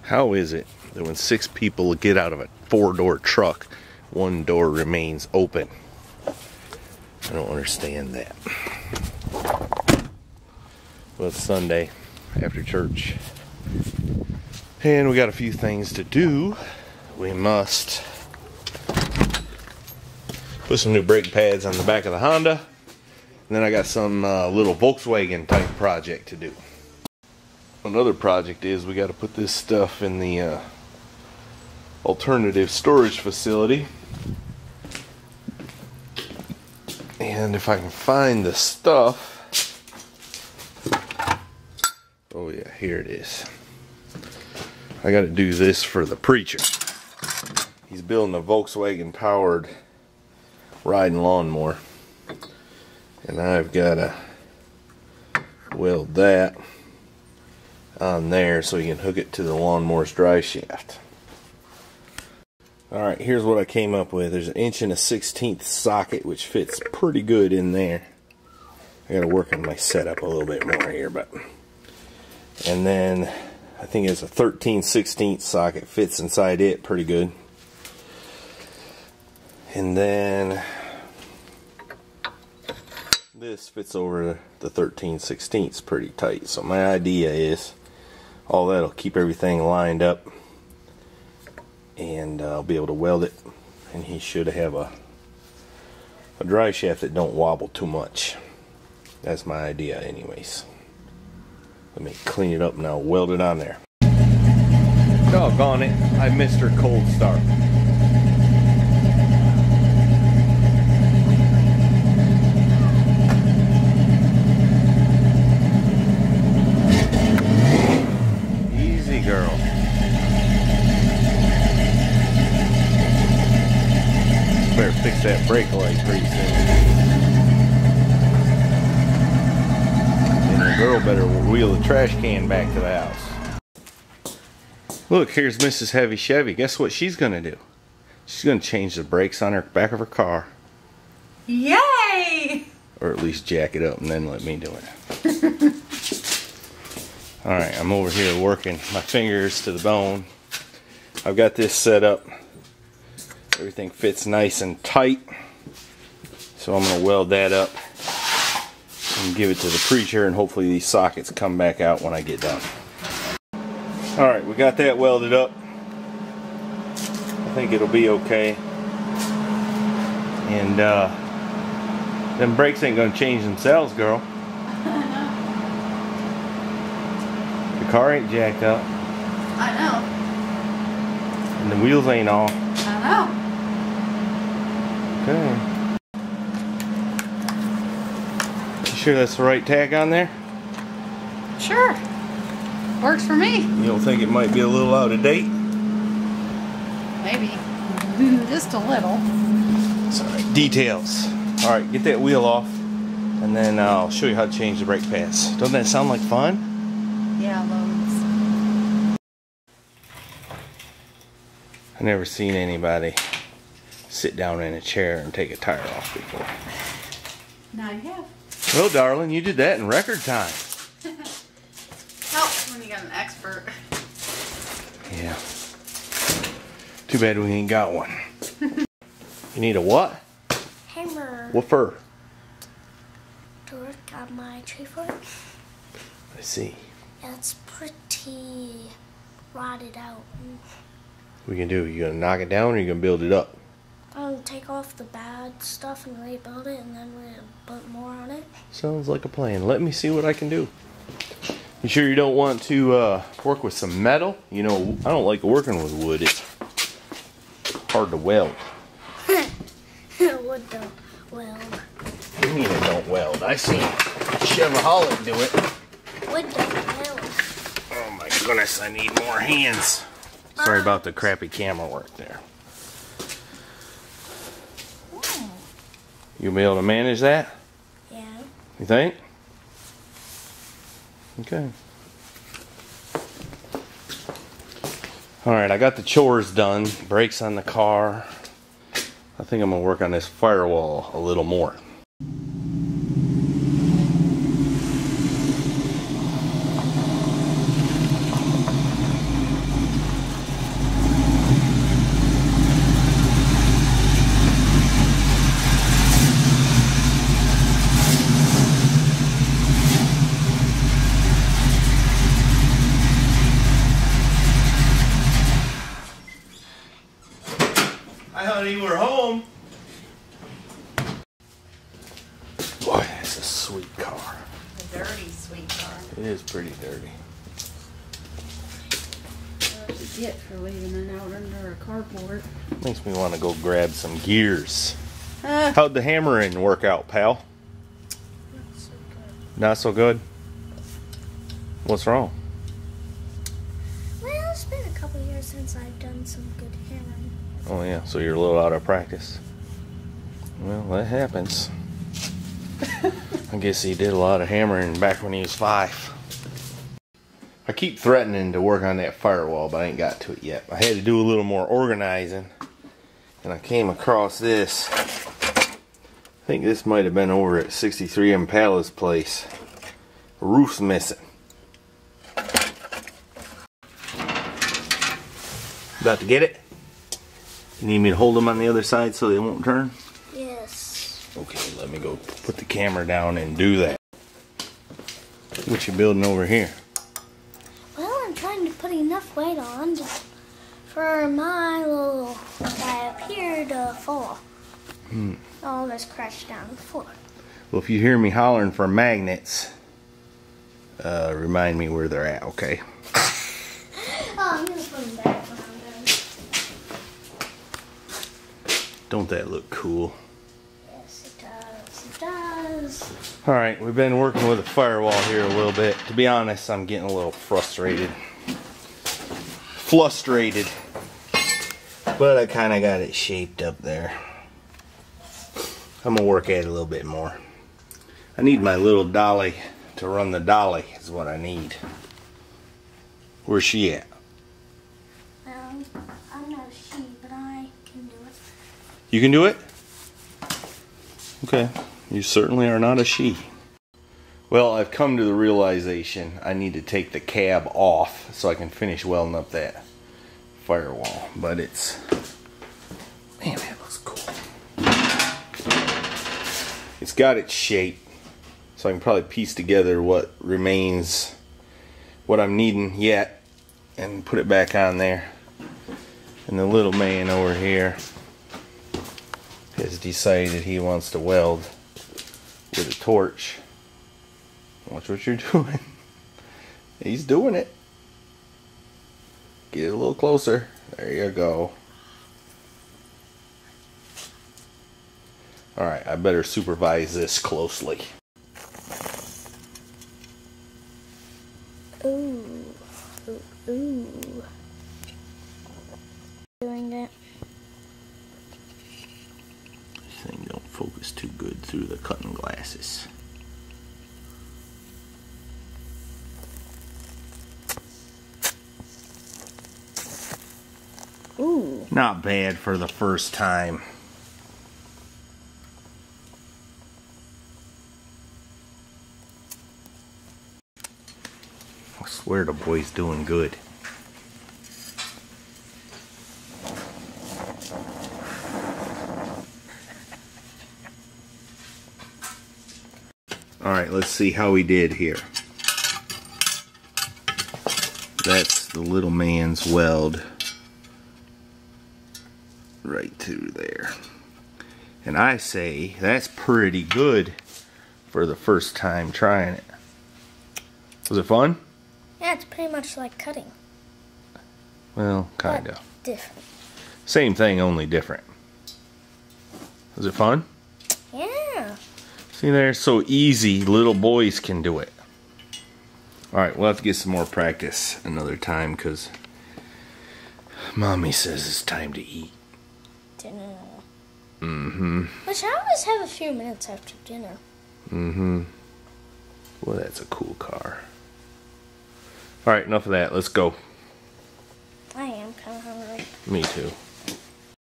How is it that when 6 people get out of a 4-door truck, 1 door remains open? I don't understand that. Well, it's Sunday after church, and we got a few things to do. We must put some new brake pads on the back of the Honda, and then I got some little Volkswagen type project to do. Another project is we got to put this stuff in the alternative storage facility. And if I can find the stuff, oh yeah, here it is. I got to do this for the preacher. He's building a Volkswagen powered riding lawnmower, and I've got to weld that on there so you can hook it to the lawnmower's drive shaft. Alright, here's what I came up with. There's an 1 1/16 socket which fits pretty good in there. I gotta work on my setup a little bit more here, but and then I think it's a 13/16 socket, fits inside it pretty good. And then this fits over the 13/16 pretty tight. So my idea is all that'll keep everything lined up, and I'll be able to weld it, and he should have a drive shaft that don't wobble too much. That's my idea anyways. Let me clean it up and I'll weld it on there. Doggone it, I missed her cold start. Girl. Better fix that brake light pretty soon. And the girl better wheel the trash can back to the house. Look, here's Mrs. Heavy Chevy. Guess what she's gonna do? She's gonna change the brakes on her back of her car. Yay! Or at least jack it up and then let me do it. Alright, I'm over here working my fingers to the bone. I've got this set up. Everything fits nice and tight. So I'm going to weld that up and give it to the preacher, and hopefully these sockets come back out when I get done. Alright, we got that welded up. I think it'll be okay. And them brakes ain't going to change themselves, girl. The car ain't jacked up. I know. And the wheels ain't off. I know. Okay. You sure that's the right tag on there? Sure. Works for me. You don't think it might be a little out of date? Maybe. Just a little. Sorry. Details. Alright, get that wheel off, and then I'll show you how to change the brake pads. Doesn't that sound like fun? Yeah, loads. I've never seen anybody sit down in a chair and take a tire off before. Now you have. Well, darling, you did that in record time. Helps when you got an expert. Yeah. Too bad we ain't got one. You need a what? Hammer. What for? To work on my tree fort. I see. It's pretty rotted out. What you gonna do? You gonna knock it down, or you gonna build it up? I'm gonna take off the bad stuff and rebuild it, and then we're gonna put more on it. Sounds like a plan. Let me see what I can do. You sure you don't want to work with some metal? You know, I don't like working with wood. It's hard to weld. Wood don't weld. What do you mean it don't weld? I seen Chevaholic do it. Wood don't weld. Oh my goodness, I need more hands. Sorry about the crappy camera work there. You'll be able to manage that? Yeah. You think? Okay. Alright, I got the chores done. Brakes on the car. I think I'm going to work on this firewall a little more. honey, we're home. Boy, that's a sweet car. The dirty sweet car. It is pretty dirty. What you get for leaving it out under a carport. Makes me want to go grab some gears. How'd the hammering work out, pal? Not so good. Not so good? What's wrong? Well, it's been a couple years since I've done some good hammering. Oh yeah, so you're a little out of practice. Well, that happens. I guess he did a lot of hammering back when he was 5. I keep threatening to work on that firewall, but I ain't got to it yet. I had to do a little more organizing, and I came across this. I think this might have been over at 63 Impala's place. The roof's missing. About to get it? You need me to hold them on the other side so they won't turn? Yes. Okay, let me go put the camera down and do that. What you building over here? Well, I'm trying to put enough weight on for my little guy up here to fall. All this crashed down the floor. Well, if you hear me hollering for magnets, remind me where they're at, okay? Oh, I'm going to put them back when I'm done. Don't that look cool? Yes, it does. It does. Alright, we've been working with a firewall here a little bit. To be honest, I'm getting a little frustrated. But I kind of got it shaped up there. I'm going to work at it a little bit more. I need my little dolly to run the dolly is what I need. Where's she at? I'm not a she, but I can do it. You can do it? Okay. You certainly are not a she. Well, I've come to the realization I need to take the cab off so I can finish welding up that firewall. But it's... Man, that looks cool. It's got its shape. So I can probably piece together what remains, what I'm needing yet, and put it back on there. And the little man over here has decided he wants to weld with a torch. Watch what you're doing. He's doing it. Get it a little closer. There you go. Alright, I better supervise this closely. Ooh. Ooh. Ooh. Doing it. This thing don't focus too good through the cutting glasses. Ooh. Not bad for the first time. I swear the boy's doing good. Alright, let's see how he did here. That's the little man's weld right through there. And I say that's pretty good for the first time trying it. Was it fun? Yeah, it's pretty much like cutting. Well, kind of. Different. Same thing, only different. Was it fun? Yeah. See there, it's so easy, little boys can do it. Alright, we'll have to get some more practice another time because Mommy says it's time to eat. Dinner. Mm-hmm. Which I always have a few minutes after dinner. Mm-hmm. Well, that's a cool car. Alright, enough of that. Let's go. I am kind of hungry. Me too.